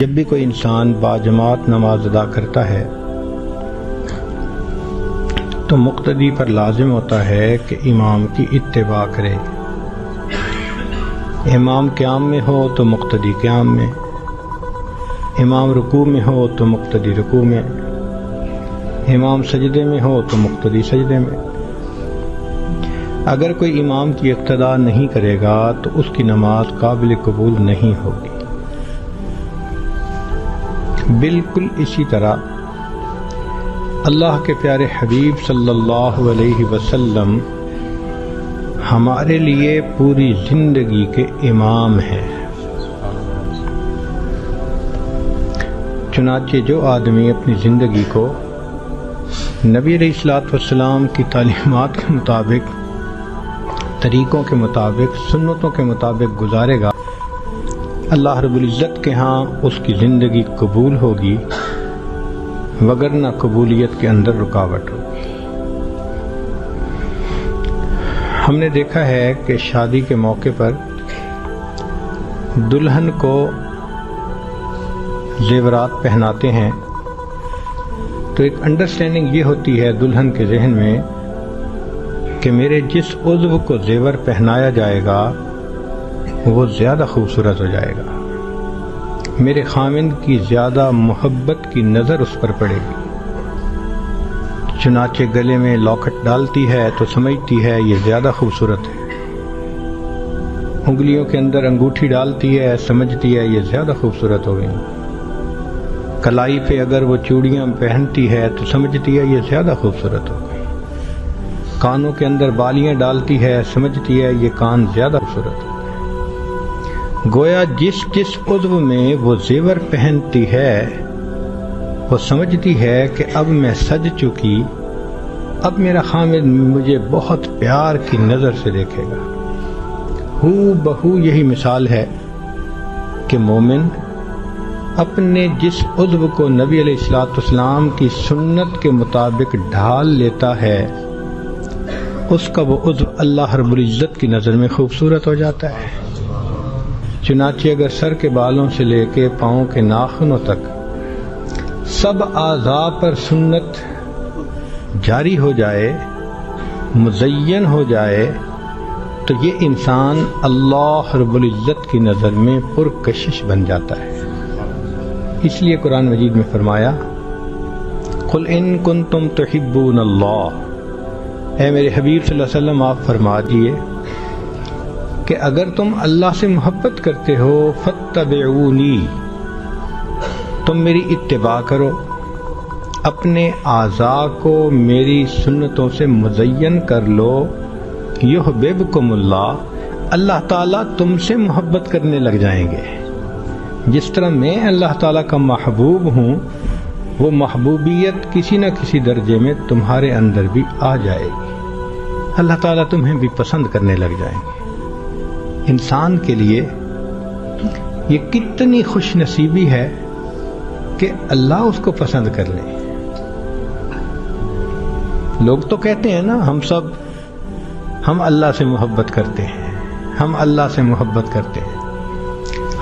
جب بھی کوئی انسان باجماعت نماز ادا کرتا ہے تو مقتدی پر لازم ہوتا ہے کہ امام کی اتباع کرے۔ امام قیام میں ہو تو مقتدی قیام میں، امام رکوع میں ہو تو مقتدی رکوع میں، امام سجدے میں ہو تو مقتدی سجدے میں۔ اگر کوئی امام کی اقتداء نہیں کرے گا تو اس کی نماز قابل قبول نہیں ہوگی۔ بالکل اسی طرح اللہ کے پیارے حبیب صلی اللہ علیہ وسلم ہمارے لیے پوری زندگی کے امام ہیں۔ چنانچہ جو آدمی اپنی زندگی کو نبی علیہ الصلوۃ والسلام کی تعلیمات کے مطابق، طریقوں کے مطابق، سنتوں کے مطابق گزارے گا، اللہ رب العزت کے ہاں اس کی زندگی قبول ہوگی، وگرنہ قبولیت کے اندر رکاوٹ ہوگی۔ ہم نے دیکھا ہے کہ شادی کے موقع پر دلہن کو زیورات پہناتے ہیں تو ایک انڈرسٹینڈنگ یہ ہوتی ہے دلہن کے ذہن میں کہ میرے جس عضو کو زیور پہنایا جائے گا وہ زیادہ خوبصورت ہو جائے گا، میرے خاوند کی زیادہ محبت کی نظر اس پر پڑے گی۔ چنانچہ گلے میں لاکٹ ڈالتی ہے تو سمجھتی ہے یہ زیادہ خوبصورت ہے، انگلیوں کے اندر انگوٹھی ڈالتی ہے، سمجھتی ہے یہ زیادہ خوبصورت ہو گئی، کلائی پہ اگر وہ چوڑیاں پہنتی ہے تو سمجھتی ہے یہ زیادہ خوبصورت ہو گئی، کانوں کے اندر بالیاں ڈالتی ہے، سمجھتی ہے یہ کان زیادہ خوبصورت ہو گئے۔ گویا جس عضو میں وہ زیور پہنتی ہے وہ سمجھتی ہے کہ اب میں سج چکی، اب میرا خاوند مجھے بہت پیار کی نظر سے دیکھے گا۔ ہو بہو یہی مثال ہے کہ مومن اپنے جس عضو کو نبی علیہ الصلوۃ والسلام کی سنت کے مطابق ڈھال لیتا ہے اس کا وہ عضو اللہ رب العزت کی نظر میں خوبصورت ہو جاتا ہے۔ چنانچہ اگر سر کے بالوں سے لے کے پاؤں کے ناخنوں تک سب اعضاء پر سنت جاری ہو جائے، مزین ہو جائے، تو یہ انسان اللہ رب العزت کی نظر میں پرکشش بن جاتا ہے۔ اس لیے قرآن مجید میں فرمایا قل ان کنتم تحبون اللہ، اے میرے حبیب صلی اللہ علیہ وسلم آپ فرما دیے کہ اگر تم اللہ سے محبت کرتے ہو فاتبعونی، تم میری اتباع کرو، اپنے اعضاء کو میری سنتوں سے مزین کر لو، یحببکم اللہ، اللہ تعالیٰ تم سے محبت کرنے لگ جائیں گے۔ جس طرح میں اللہ تعالیٰ کا محبوب ہوں وہ محبوبیت کسی نہ کسی درجے میں تمہارے اندر بھی آ جائے گی، اللہ تعالیٰ تمہیں بھی پسند کرنے لگ جائیں گے۔ انسان کے لیے یہ کتنی خوش نصیبی ہے کہ اللہ اس کو پسند کر لے۔ لوگ تو کہتے ہیں نا ہم اللہ سے محبت کرتے ہیں، ہم اللہ سے محبت کرتے ہیں۔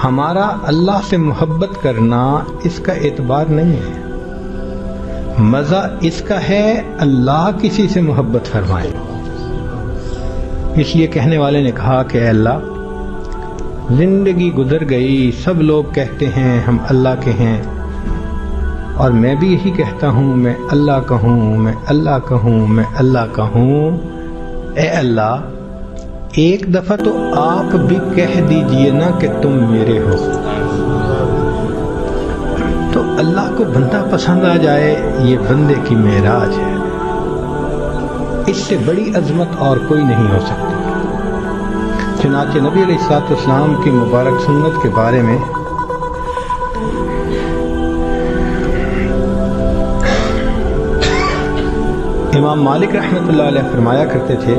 ہمارا اللہ سے محبت کرنا اس کا اعتبار نہیں ہے، مزہ اس کا ہے اللہ کسی سے محبت فرمائے۔ اس لیے کہنے والے نے کہا کہ اے اللہ، زندگی گزر گئی، سب لوگ کہتے ہیں ہم اللہ کے ہیں، اور میں بھی یہی کہتا ہوں میں اللہ کا ہوں، میں اللہ کا ہوں، میں اللہ کا ہوں۔ اے اللہ، ایک دفعہ تو آپ بھی کہہ دیجئے نا کہ تم میرے ہو، تو اللہ کو بندہ پسند آ جائے، یہ بندے کی معراج ہے۔ اس سے بڑی عظمت اور کوئی نہیں ہو سکتی۔ چنانچہ نبی علیہ الصلوۃ والسلام کی مبارک سنت کے بارے میں امام مالک رحمۃ اللہ علیہ فرمایا کرتے تھے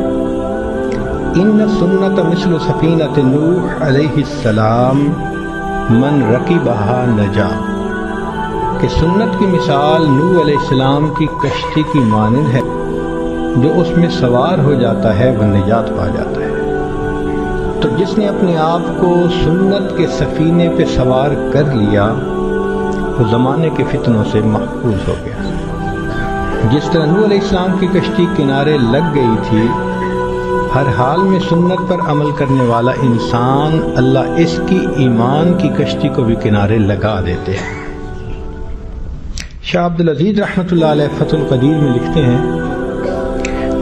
ان سنت مثل سفینۃ نوح علیہ السلام من رکبہا نجا، کہ سنت کی مثال نوح علیہ السلام کی کشتی کی مانند ہے، جو اس میں سوار ہو جاتا ہے وہ نجات پا جاتا ہے۔ تو جس نے اپنے آپ کو سنت کے سفینے پہ سوار کر لیا وہ زمانے کے فتنوں سے محفوظ ہو گیا۔ جس طرح نوح علیہ السلام کی کشتی کنارے لگ گئی تھی، ہر حال میں سنت پر عمل کرنے والا انسان اللہ اس کی ایمان کی کشتی کو بھی کنارے لگا دیتے ہیں۔ شاہ عبدالعزیز رحمۃ اللہ علیہ فتح القدیر میں لکھتے ہیں،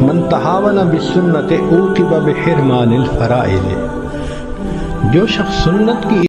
من تہاون بالسنت عوقب بحرمان الفرائض، جو شخص سنت کی